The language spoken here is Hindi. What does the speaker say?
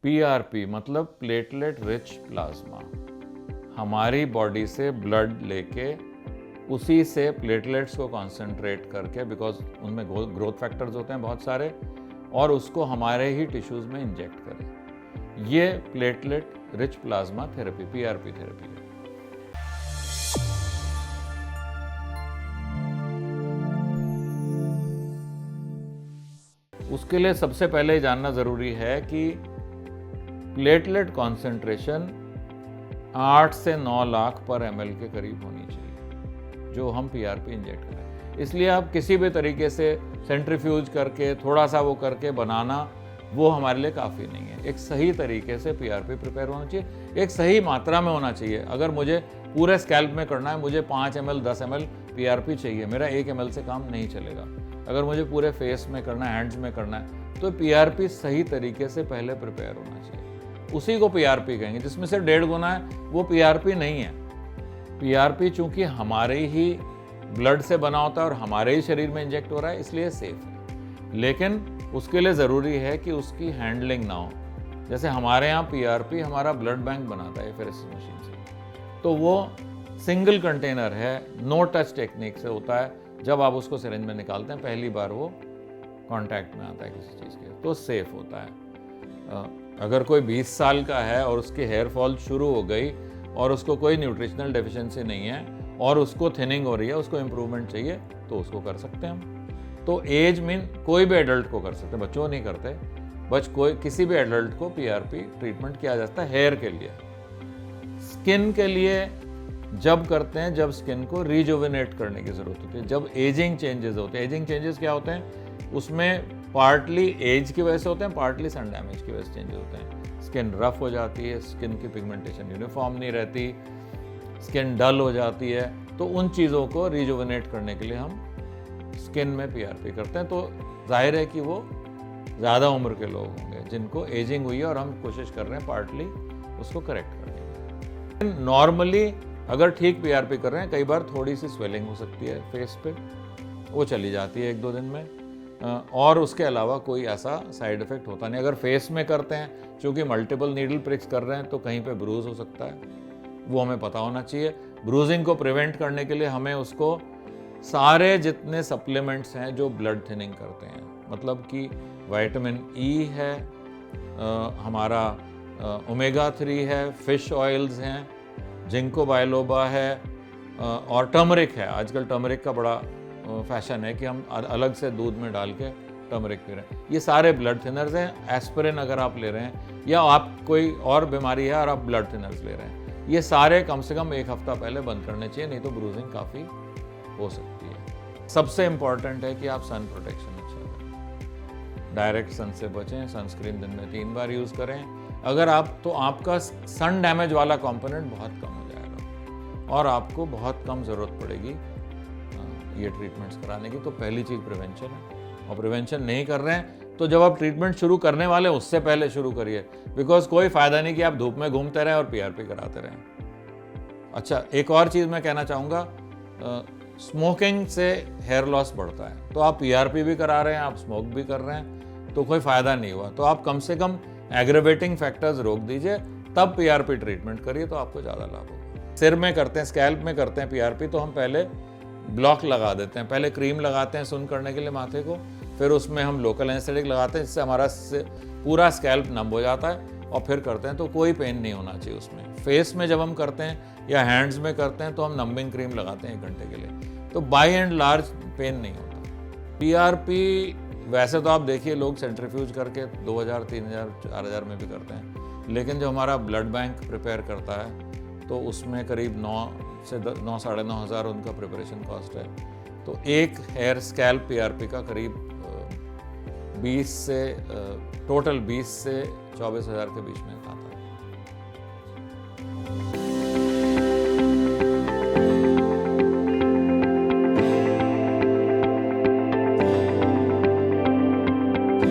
पीआरपी मतलब प्लेटलेट रिच प्लाज्मा। हमारी बॉडी से ब्लड लेके उसी से प्लेटलेट्स को कॉन्सेंट्रेट करके, बिकॉज उनमें ग्रोथ फैक्टर्स होते हैं बहुत सारे, और उसको हमारे ही टिश्यूज़ में इंजेक्ट करें। ये platelet rich plasma therapy, PRP therapy है। उसके लिए सबसे पहले जानना ज़रूरी है कि प्लेटलेट कॉन्सेंट्रेशन 8 से 9 लाख पर ml के करीब होनी चाहिए जो हम पीआरपी इंजेक्ट करें। इसलिए आप किसी भी तरीके से सेंट्रीफ्यूज करके थोड़ा सा वो करके बनाना, वो हमारे लिए काफ़ी नहीं है। एक सही तरीके से पीआरपी प्रिपेयर होना चाहिए, एक सही मात्रा में होना चाहिए। अगर मुझे पूरे स्कैल्प में करना है, मुझे 5 ml 10 ml पीआरपी चाहिए, मेरा 1 ml से काम नहीं चलेगा। अगर मुझे पूरे फेस में करना है, हैंड्स में करना है, तो पीआरपी सही तरीके से पहले प्रिपेयर होना चाहिए, उसी को पीआरपी कहेंगे। जिसमें से 1.5 गुना है वो पीआरपी नहीं है। पीआरपी चूंकि हमारे ही ब्लड से बना होता है और हमारे ही शरीर में इंजेक्ट हो रहा है, इसलिए सेफ है। लेकिन उसके लिए ज़रूरी है कि उसकी हैंडलिंग ना हो। जैसे हमारे यहाँ पीआरपी हमारा ब्लड बैंक बनाता है एफएरएस मशीन से, तो वो सिंगल कंटेनर है, नो टच टेक्निक से होता है। जब आप उसको सिरिंज में निकालते हैं, पहली बार वो कांटेक्ट में आता है किसी चीज़ के, तो सेफ होता है। अगर कोई 20 साल का है और उसकी हेयर फॉल शुरू हो गई और उसको कोई न्यूट्रिशनल डेफिशिएंसी नहीं है और उसको थिनिंग हो रही है, उसको इम्प्रूवमेंट चाहिए, तो उसको कर सकते हैं हम। तो एज मीन कोई भी एडल्ट को कर सकते हैं, बच्चों को नहीं करते, किसी भी एडल्ट को पीआरपी ट्रीटमेंट किया जाता है हेयर के लिए। स्किन के लिए जब करते हैं जब स्किन को रिजुविनेट करने की ज़रूरत होती है, जब एजिंग चेंजेस होते हैं। एजिंग चेंजेस क्या होते हैं? उसमें पार्टली एज की वजह से होते हैं, पार्टली सन डैमेज की वजह से चेंजेस होते हैं। स्किन रफ हो जाती है, स्किन की पिगमेंटेशन यूनिफॉर्म नहीं रहती, स्किन डल हो जाती है, तो उन चीज़ों को रिजुविनेट करने के लिए हम स्किन में पीआरपी करते हैं। तो जाहिर है कि वो ज़्यादा उम्र के लोग होंगे जिनको एजिंग हुई है और हम कोशिश कर रहे हैं पार्टली उसको करेक्ट करने की। नॉर्मली अगर ठीक पीआरपी कर रहे हैं, कई बार थोड़ी सी स्वेलिंग हो सकती है फेस पे, वो चली जाती है 1-2 दिन में, और उसके अलावा कोई ऐसा साइड इफेक्ट होता नहीं। अगर फेस में करते हैं, चूँकि मल्टीपल नीडल प्रिक्स कर रहे हैं, तो कहीं पे ब्रूज हो सकता है, वो हमें पता होना चाहिए। ब्रूजिंग को प्रिवेंट करने के लिए हमें उसको सारे जितने सप्लीमेंट्स हैं जो ब्लड थिनिंग करते हैं, मतलब कि विटामिन ई है, हमारा ओमेगा 3 है, फिश ऑयल्स हैं, जिंको बायोलोबा है, और टर्मरिक है। आजकल टर्मरिक का बड़ा फैशन है कि हम अलग से दूध में डाल के टर्मरिक पी रहे हैं। ये सारे ब्लड थिनर्स हैं। एस्पिरिन अगर आप ले रहे हैं या आप कोई और बीमारी है और आप ब्लड थिनर्स ले रहे हैं, ये सारे कम से कम 1 हफ्ता पहले बंद करने चाहिए, नहीं तो ब्रूजिंग काफ़ी हो सकती है। सबसे इम्पॉर्टेंट है कि आप सन प्रोटेक्शन अच्छा करें, डायरेक्ट सन से बचें, सनस्क्रीन दिन में 3 बार यूज़ करें। अगर आप तो आपका सन डैमेज वाला कंपोनेंट बहुत कम हो जाएगा और आपको बहुत कम ज़रूरत पड़ेगी ये ट्रीटमेंट्स कराने की। तो पहली चीज़ प्रिवेंशन है, और प्रिवेंशन नहीं कर रहे हैं तो जब आप ट्रीटमेंट शुरू करने वाले हैं उससे पहले शुरू करिए, बिकॉज कोई फ़ायदा नहीं कि आप धूप में घूमते रहें और पीआरपी कराते रहें। अच्छा, एक और चीज़ मैं कहना चाहूँगा, स्मोकिंग से हेयर लॉस बढ़ता है, तो आप पीआरपी भी करा रहे हैं, आप स्मोक भी कर रहे हैं, तो कोई फ़ायदा नहीं हुआ। तो आप कम से कम एग्रेवेटिंग फैक्टर्स रोक दीजिए, तब पीआरपी ट्रीटमेंट करिए, तो आपको ज़्यादा लाभ होगा। सिर में करते हैं, स्कैल्प में करते हैं पीआरपी, तो हम पहले ब्लॉक लगा देते हैं, पहले क्रीम लगाते हैं सुन करने के लिए माथे को, फिर उसमें हम लोकल एनेस्थेटिक लगाते हैं जिससे हमारा पूरा स्कैल्प नम हो जाता है, और फिर करते हैं, तो कोई पेन नहीं होना चाहिए उसमें। फेस में जब हम करते हैं या हैंड्स में करते हैं तो हम नंबिंग क्रीम लगाते हैं 1 घंटे के लिए, तो बाय एंड लार्ज पेन नहीं होता। पीआरपी वैसे तो आप देखिए लोग सेंट्रीफ्यूज करके 2000, 3000, 4000 में भी करते हैं, लेकिन जो हमारा ब्लड बैंक प्रिपेयर करता है तो उसमें करीब 9 से 9 साढ़े 9 हज़ार उनका प्रिपरेशन कॉस्ट है। तो एक हेयर स्कैल्प पीआरपी का करीब 20 से टोटल 20 से 24 हज़ार के बीच में आता है।